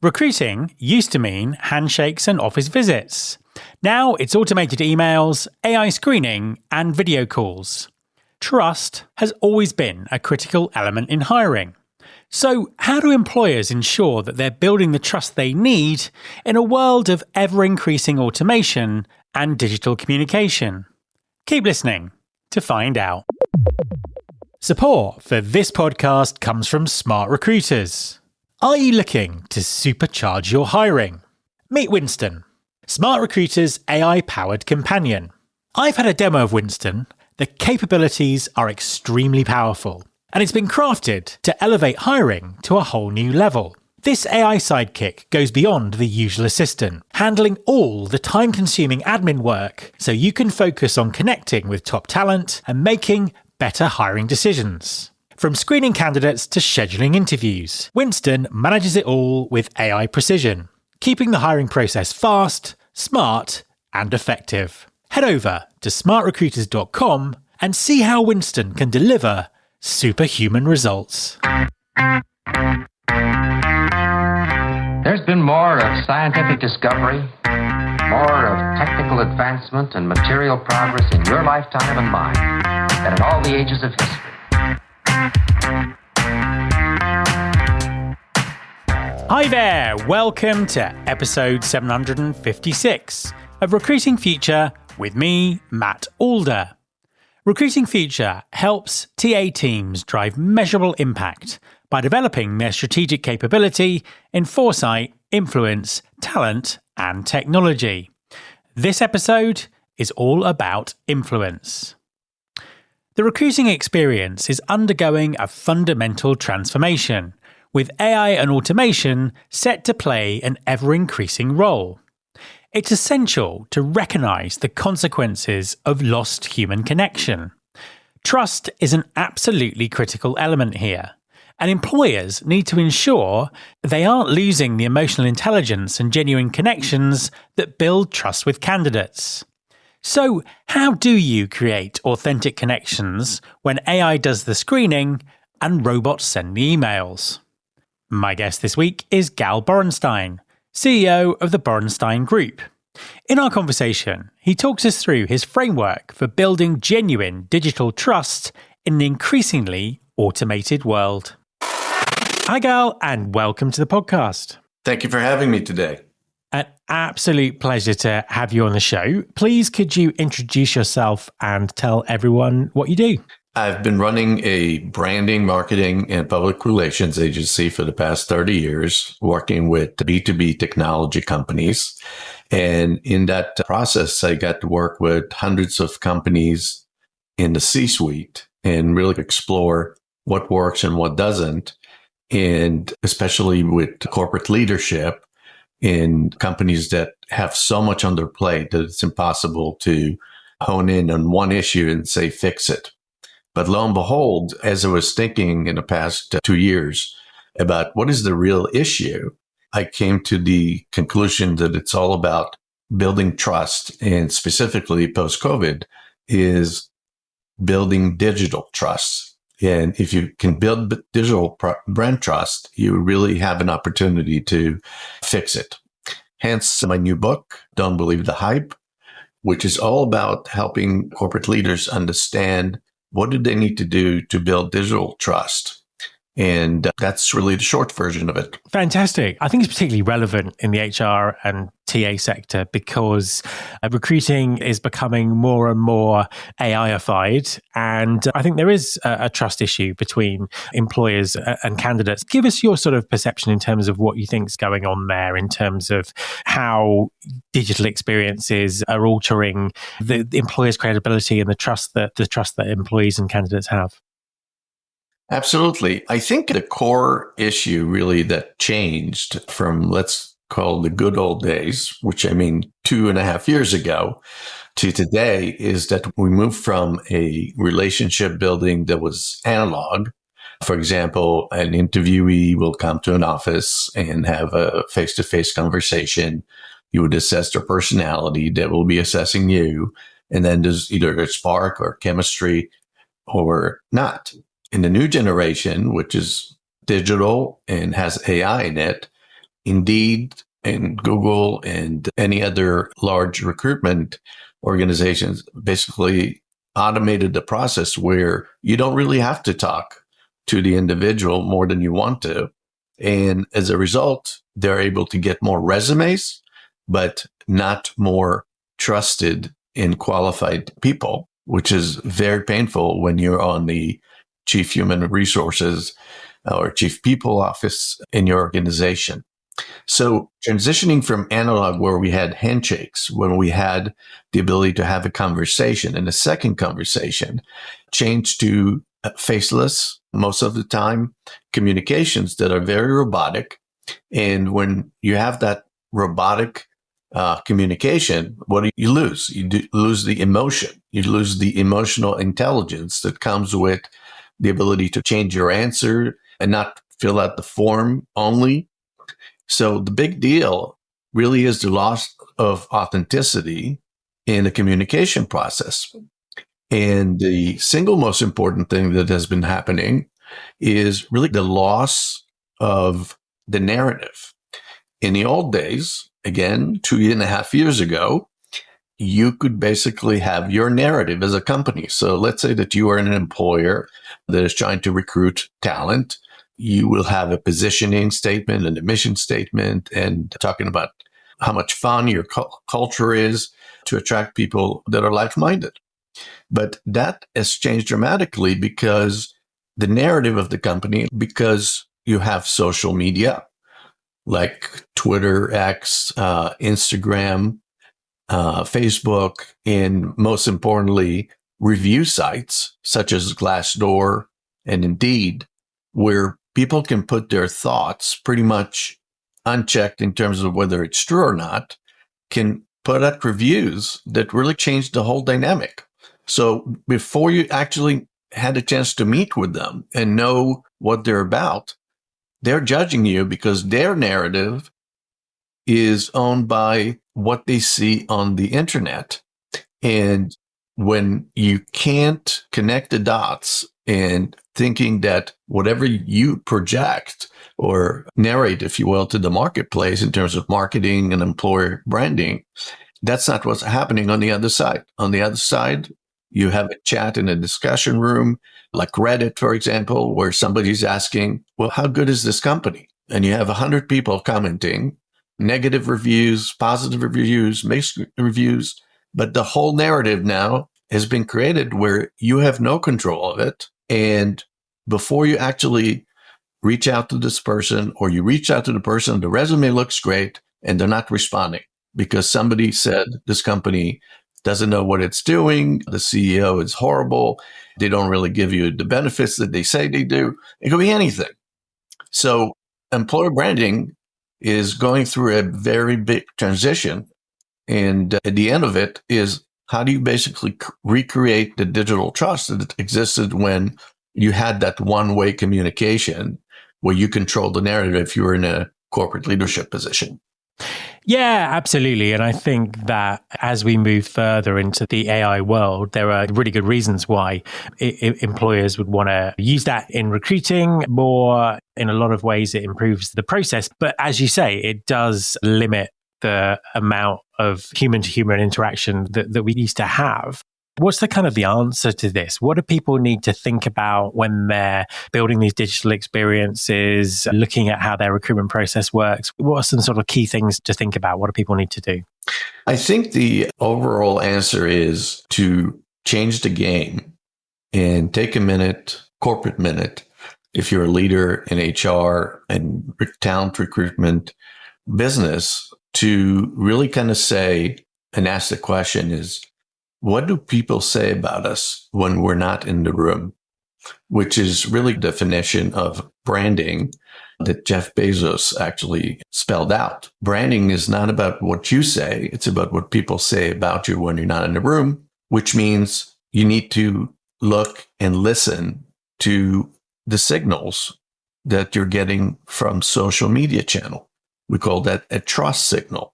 Recruiting used to mean handshakes and office visits. Now it's automated emails, AI screening, and video calls. Trust has always been a critical element in hiring. So, how do employers ensure that they're building the trust they need in a world of ever-increasing automation and digital communication? Keep listening to find out. Support for this podcast comes from Smart Recruiters. Are you looking to supercharge your hiring? Meet Winston, Smart Recruiters' AI-powered companion. I've had a demo of Winston. The capabilities are extremely powerful, and it's been crafted to elevate hiring to a whole new level. This AI sidekick goes beyond the usual assistant, handling all the time-consuming admin work so you can focus on connecting with top talent and making better hiring decisions. From screening candidates to scheduling interviews, Winston manages it all with AI precision, keeping the hiring process fast, smart, and effective. Head over to smartrecruiters.com and see how Winston can deliver superhuman results. There's been more of scientific discovery, more of technical advancement and material progress in your lifetime and mine than in all the ages of history. Hi there, welcome to episode 756 of Recruiting Future with me, Matt Alder. Recruiting Future helps TA teams drive measurable impact by developing their strategic capability in foresight, influence, talent, and technology. This episode is all about influence. The recruiting experience is undergoing a fundamental transformation, with AI and automation set to play an ever-increasing role. It's essential to recognise the consequences of lost human connection. Trust is an absolutely critical element here, and employers need to ensure they aren't losing the emotional intelligence and genuine connections that build trust with candidates. So, how do you create authentic connections when AI does the screening and robots send the emails? My guest this week is Gal Borenstein, CEO of the Borenstein Group. In our conversation, he talks us through his framework for building genuine digital trust in an increasingly automated world. Hi, Gal, and welcome to the podcast. Thank you for having me today. An absolute pleasure to have you on the show. Please, could you introduce yourself and tell everyone what you do? I've been running a branding, marketing, and public relations agency for the past 30 years, working with B2B technology companies. And in that process, I got to work with hundreds of companies in the C-suite and really explore what works and what doesn't. And especially with corporate leadership in companies that have so much on their plate that it's impossible to hone in on one issue and say, fix it. But lo and behold, as I was thinking in the past 2 years about what is the real issue, I came to the conclusion that it's all about building trust, and specifically post-COVID is building digital trust. And if you can build digital brand trust, you really have an opportunity to fix it. Hence my new book, Don't Believe the Hype, which is all about helping corporate leaders understand what do they need to do to build digital trust. And that's really the short version of it. Fantastic. I think it's particularly relevant in the HR and TA sector because recruiting is becoming more and more AI-ified. And I think there is a trust issue between employers and candidates. Give us your sort of perception in terms of what you think is going on there in terms of how digital experiences are altering the employer's credibility and the trust that employees and candidates have. Absolutely. I think the core issue really that changed from, let's call the good old days, which I mean 2.5 years ago, to today is that we moved from a relationship building that was analog. For example, an interviewee will come to an office and have a face-to-face conversation. You would assess their personality. They will be assessing you. And then there's either a spark or chemistry or not. In the new generation, which is digital and has AI in it, Indeed and Google and any other large recruitment organizations basically automated the process where you don't really have to talk to the individual more than you want to. And as a result, they're able to get more resumes, but not more trusted and qualified people, which is very painful when you're on the chief human resources or chief people office in your organization. So transitioning from analog, where we had handshakes, when we had the ability to have a conversation and a second conversation, changed to faceless, most of the time, communications that are very robotic. And when you have that robotic communication, what do you lose? Lose the emotion. You lose the emotional intelligence that comes with the ability to change your answer and not fill out the form only. So the big deal really is the loss of authenticity in the communication process. And the single most important thing that has been happening is really the loss of the narrative. In the old days, again, 2.5 years ago, you could basically have your narrative as a company. So let's say that you are an employer that is trying to recruit talent. You will have a positioning statement and a mission statement and talking about how much fun your culture is to attract people that are like-minded. But that has changed dramatically because the narrative of the company, because you have social media like Twitter, X, Instagram, Facebook, and most importantly, review sites such as Glassdoor and Indeed, where people can put their thoughts pretty much unchecked in terms of whether it's true or not, can put out reviews that really change the whole dynamic. So before you actually had a chance to meet with them and know what they're about, they're judging you because their narrative is owned by what they see on the internet. And when you can't connect the dots and thinking that whatever you project or narrate, if you will, to the marketplace in terms of marketing and employer branding, that's not what's happening on the other side. On the other side, you have a chat in a discussion room, like Reddit, for example, where somebody's asking, well, how good is this company? And you have 100 people commenting, negative reviews, positive reviews, mixed reviews, but the whole narrative now has been created where you have no control of it. And before you actually reach out to this person, or you reach out to the person, the resume looks great and they're not responding because somebody said this company doesn't know what it's doing. The CEO is horrible. They don't really give you the benefits that they say they do. It could be anything. So employer branding is going through a very big transition. And at the end of it is, how do you basically recreate the digital trust that existed when you had that one-way communication where you control the narrative if you were in a corporate leadership position? Yeah, absolutely. And I think that as we move further into the AI world, there are really good reasons why employers would want to use that in recruiting more. In a lot of ways, it improves the process. But as you say, it does limit the amount of human-to-human interaction that we used to have. What's the kind of the answer to this? What do people need to think about when they're building these digital experiences, looking at how their recruitment process works? What are some sort of key things to think about? What do people need to do? I think the overall answer is to change the game and take a minute, corporate minute, if you're a leader in HR and talent recruitment business, to really kind of say and ask the question is, what do people say about us when we're not in the room? Which is really the definition of branding that Jeff Bezos actually spelled out. Branding is not about what you say. It's about what people say about you when you're not in the room, which means you need to look and listen to the signals that you're getting from social media channel. We call that a trust signal.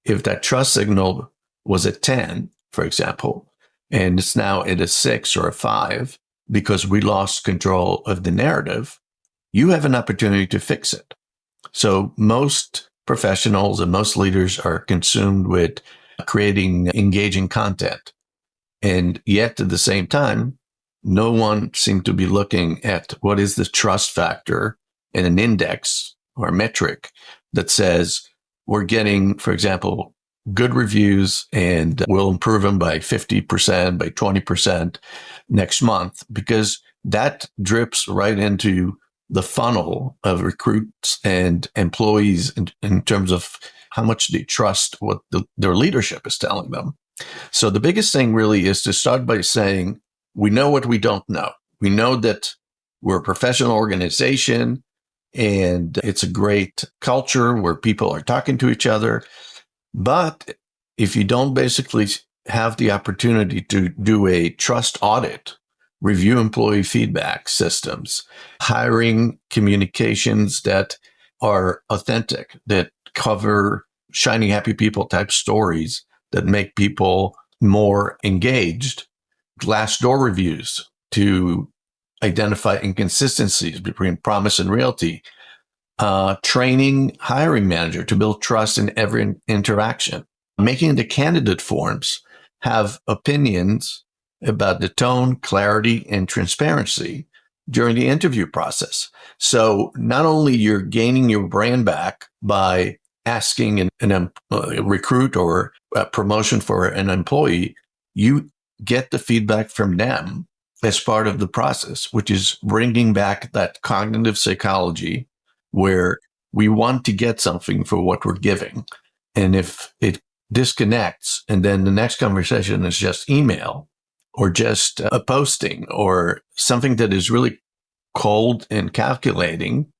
If that trust signal was a 10, for example, and it's now at a 6 or a 5 because we lost control of the narrative, you have an opportunity to fix it. So most professionals and most leaders are consumed with creating engaging content. And yet at the same time, no one seemed to be looking at what is the trust factor in an index or a metric that says we're getting, for example, good reviews and we'll improve them by 50%, by 20% next month, because that drips right into the funnel of recruits and employees in terms of how much they trust what their leadership is telling them. So the biggest thing really is to start by saying, we know what we don't know. We know that we're a professional organization and it's a great culture where people are talking to each other. But if you don't basically have the opportunity to do a trust audit, review employee feedback systems, hiring communications that are authentic, that cover shiny, happy people type stories that make people more engaged, Glassdoor reviews to identify inconsistencies between promise and reality, training hiring manager to build trust in every interaction, making the candidate forms have opinions about the tone, clarity, and transparency during the interview process. So not only you're gaining your brand back by asking a recruit or a promotion for an employee, you get the feedback from them as part of the process, which is bringing back that cognitive psychology where we want to get something for what we're giving. And if it disconnects and then the next conversation is just email or just a posting or something that is really cold and calculating,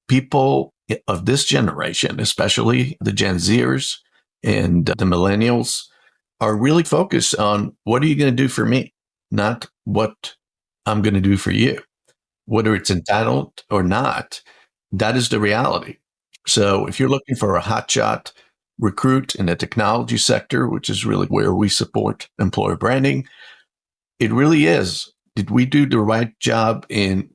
people of this generation, especially the Gen Zers and the millennials, are really focused on what are you going to do for me, not what I'm going to do for you. Whether it's entitled or not, that is the reality. So if you're looking for a hotshot recruit in the technology sector, which is really where we support employer branding, it really is. Did we do the right job in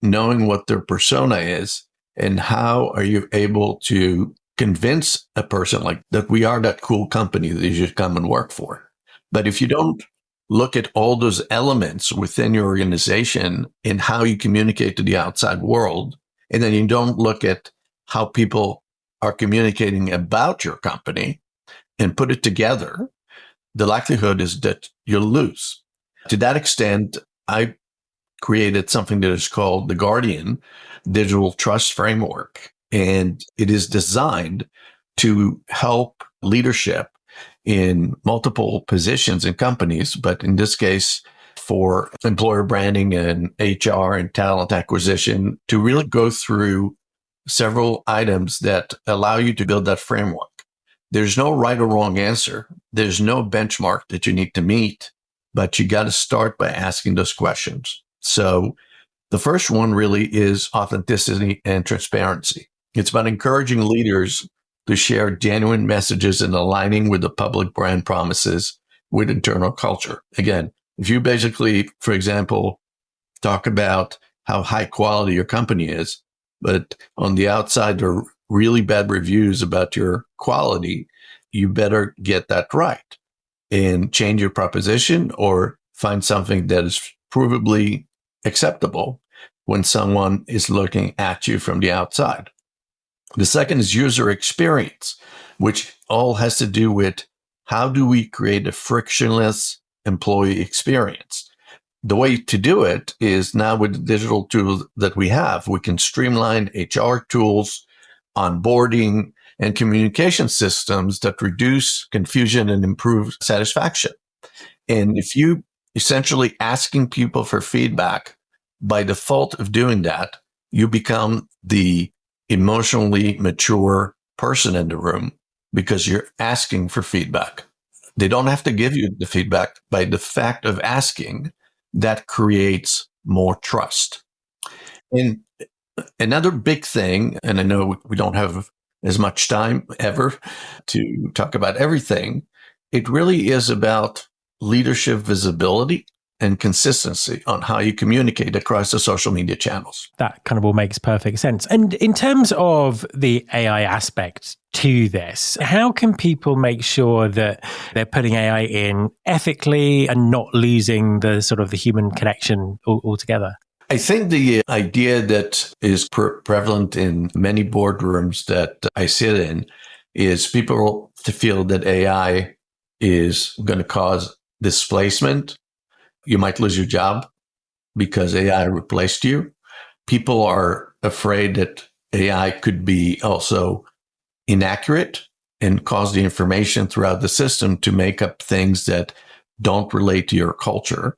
knowing what their persona is? And how are you able to convince a person like that we are that cool company that you should come and work for? But if you don't look at all those elements within your organization and how you communicate to the outside world, and then you don't look at how people are communicating about your company and put it together, the likelihood is that you'll lose. To that extent, I created something that is called the Guardian Digital Trust Framework. And it is designed to help leadership in multiple positions in companies, but in this case, for employer branding and HR and talent acquisition, to really go through several items that allow you to build that framework. There's no right or wrong answer. There's no benchmark that you need to meet, but you got to start by asking those questions. So the first one really is authenticity and transparency. It's about encouraging leaders to share genuine messages and aligning with the public brand promises with internal culture. Again, if you basically, for example, talk about how high quality your company is, but on the outside there are really bad reviews about your quality, you better get that right and change your proposition or find something that is provably acceptable when someone is looking at you from the outside. The second is user experience, which all has to do with how do we create a frictionless employee experience. The way to do it is now with the digital tools that we have, we can streamline HR tools, onboarding, and communication systems that reduce confusion and improve satisfaction. And if you essentially asking people for feedback, by default of doing that, you become the emotionally mature person in the room because you're asking for feedback. They don't have to give you the feedback. By the fact of asking, that creates more trust. And another big thing, and I know we don't have as much time ever to talk about everything, it really is about leadership visibility and consistency on how you communicate across the social media channels. That kind of all makes perfect sense. And in terms of the AI aspect to this, how can people make sure that they're putting AI in ethically and not losing the sort of the human connection altogether? I think the idea that is prevalent in many boardrooms that I sit in is people to feel that AI is going to cause displacement. You might lose your job because AI replaced you. People are afraid that AI could be also inaccurate and cause the information throughout the system to make up things that don't relate to your culture.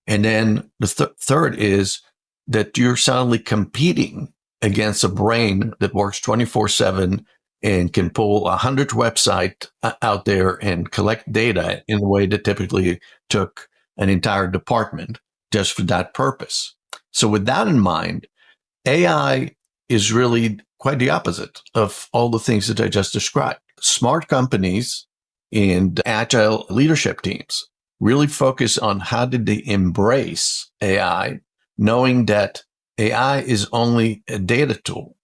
And then the third is that you're suddenly competing against a brain that works 24/7 and can pull 100 websites out there and collect data in a way that typically took an entire department just for that purpose. So with that in mind, AI is really quite the opposite of all the things that I just described. Smart companies and agile leadership teams really focus on how did they embrace AI, knowing that AI is only a data tool.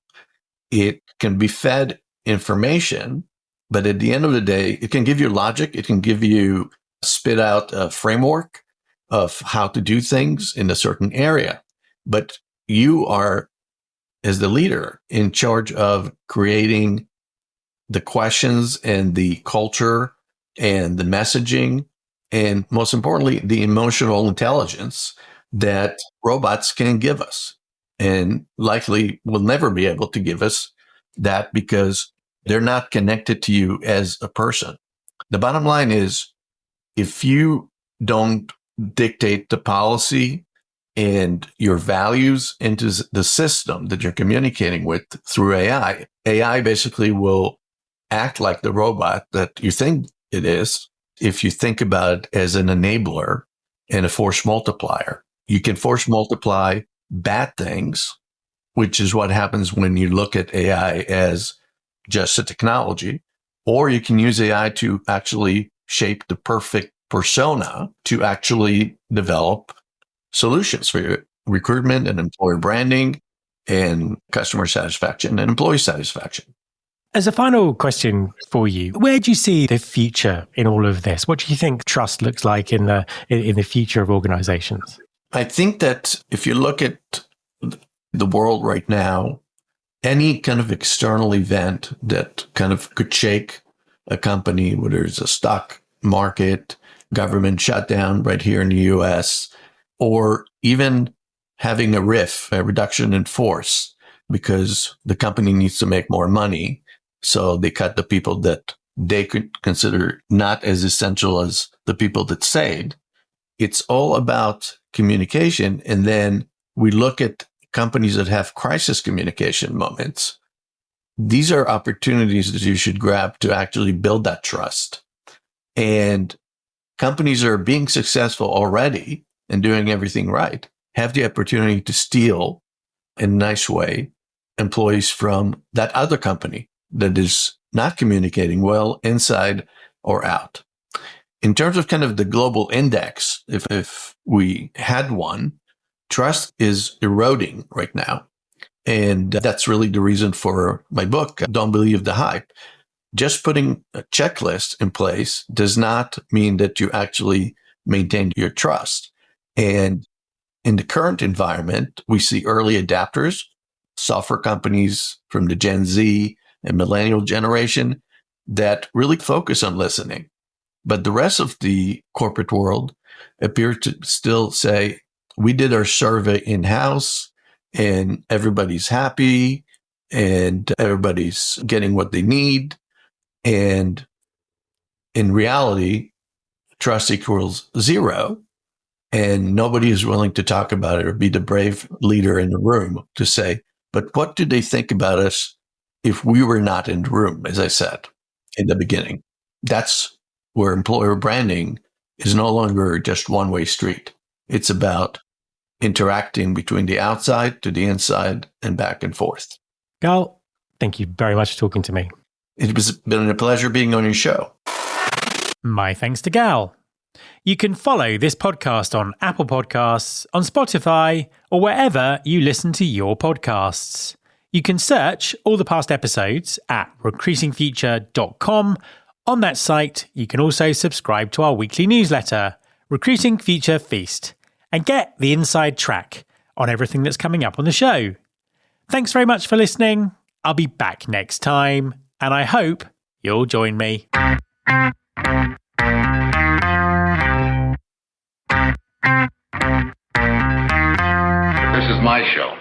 It can be fed information, but at the end of the day, it can give you logic. It can give you spit out a framework of how to do things in a certain area. But you are, as the leader, in charge of creating the questions and the culture and the messaging, and most importantly, the emotional intelligence that robots can give us, and likely will never be able to give us that because they're not connected to you as a person. The bottom line is, if you don't dictate the policy and your values into the system that you're communicating with through AI, AI basically will act like the robot that you think it is. If you think about it as an enabler and a force multiplier, you can force multiply bad things, which is what happens when you look at AI as just a technology, or you can use AI to actually shape the perfect persona to actually develop solutions for your recruitment and employer branding and customer satisfaction and employee satisfaction. As a final question for you, where do you see the future in all of this? What do you think trust looks like in the future of organizations? I think that if you look at the world right now, any kind of external event that kind of could shake a company, whether it's a stock market, government shutdown right here in the US, or even having a RIF, a reduction in force, because the company needs to make more money. So they cut the people that they could consider not as essential as the people that stayed. It's all about communication. And then we look at companies that have crisis communication moments. These are opportunities that you should grab to actually build that trust. And companies that are being successful already and doing everything right have the opportunity to steal, in a nice way, employees from that other company that is not communicating well inside or out. In terms of kind of the global index, if we had one, trust is eroding right now. And that's really the reason for my book, Don't Believe the Hype. Just putting a checklist in place does not mean that you actually maintain your trust. And in the current environment, we see early adapters, software companies from the Gen Z and millennial generation that really focus on listening. But the rest of the corporate world appears to still say, we did our survey in-house and everybody's happy and everybody's getting what they need. And in reality, trust equals zero. And nobody is willing to talk about it or be the brave leader in the room to say, but what do they think about us if we were not in the room, as I said in the beginning? That's where employer branding is no longer just one-way street. It's about interacting between the outside to the inside and back and forth. Gal, thank you very much for talking to me. It has been a pleasure being on your show. My thanks to Gal. You can follow this podcast on Apple Podcasts, on Spotify, or wherever you listen to your podcasts. You can search all the past episodes at recruitingfuture.com. On that site, you can also subscribe to our weekly newsletter, Recruiting Future Feast, and get the inside track on everything that's coming up on the show. Thanks very much for listening. I'll be back next time, and I hope you'll join me. This is my show.